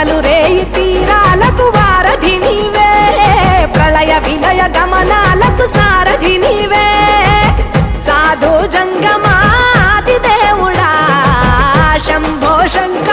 పగలు రేయి తీరాలకు వారధి నీవే, ప్రళయ విలయ గమనాలకు సారథి నీవే, సాధు జంగమాది దేవుడా శంభో శంకర